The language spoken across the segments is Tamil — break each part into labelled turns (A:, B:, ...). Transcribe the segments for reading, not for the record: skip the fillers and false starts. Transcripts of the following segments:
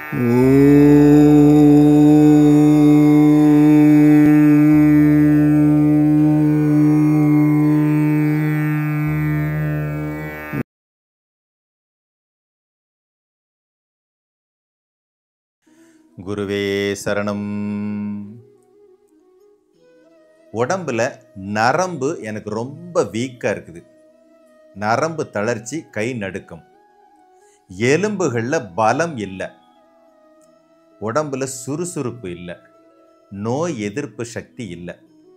A: குருவே சரணம். உடம்புல நரம்பு எனக்கு ரொம்ப வீக்காக இருக்குது. நரம்பு தளர்ச்சி, கை நடுக்கம். எலும்புகளில் பலம் இல்லை. உடம்புல சுறுசுறுப்பு இல்லை. நோய் எதிர்ப்பு சக்தி இல்லை.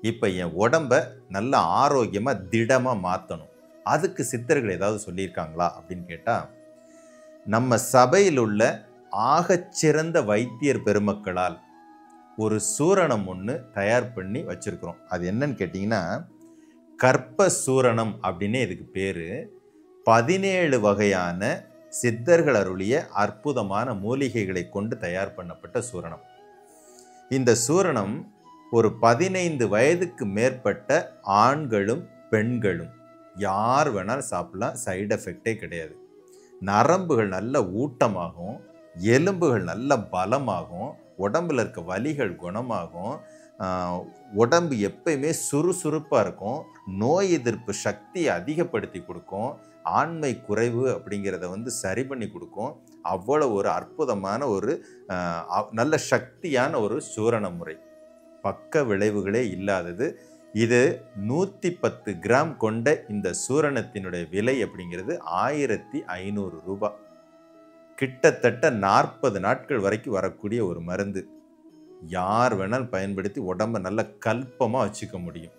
A: இப்போ என் உடம்பை நல்ல ஆரோக்கியமாக திடமாக மாற்றணும். அதுக்கு சித்தர்கள் ஏதாவது சொல்லியிருக்காங்களா அப்படின்னு கேட்டால், நம்ம சபையில் உள்ள ஆகச்சிறந்த வைத்தியர் பெருமக்களால் ஒரு சூரணம் ஒன்று தயார் பண்ணி வச்சுருக்கிறோம். அது என்னன்னு கேட்டிங்கன்னா, கற்ப சூரணம் அப்படின்னு இதுக்கு பேர். 17 வகையான சித்தர்கள் அருளிய அற்புதமான மூலிகைகளை கொண்டு தயார் பண்ணப்பட்ட சூரணம். இந்த சூரணம் ஒரு 15 வயதுக்கு மேற்பட்ட ஆண்களும் பெண்களும் யார் வேணாலும் சாப்பிடலாம். சைடு எஃபெக்டே கிடையாது. நரம்புகள் நல்ல ஊட்டமாகும், எலும்புகள் நல்ல பலமாகும், உடம்புல இருக்க வலிகள் குணமாகும், உடம்பு எப்பயுமே சுறுசுறுப்பாக இருக்கும், நோய் எதிர்ப்பு சக்தியை அதிகப்படுத்தி கொடுக்கும், ஆண்மை குறைவு அப்படிங்கிறத சரி பண்ணி கொடுக்கும். அவ்வளோ ஒரு அற்புதமான ஒரு நல்ல சக்தியான ஒரு சூரண முறை. பக்க விளைவுகளே இல்லாதது. இது 110 கிராம் கொண்ட இந்த சூரணத்தினுடைய விலை அப்படிங்கிறது 1500 ரூபாய். கிட்டத்தட்ட 40 நாட்கள் வரைக்கும் வரக்கூடிய ஒரு மருந்து. யார் வேணாலும் பயன்படுத்தி உடம்பை நல்ல கல்பமாக வச்சுக்க முடியும்.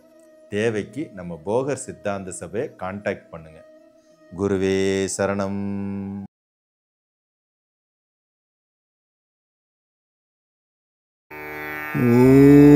A: தேவைக்கு நம்ம போகர் சித்தாந்த சபையை கான்டாக்ட் பண்ணுங்க. குருவே சரணம்.
B: ஓம்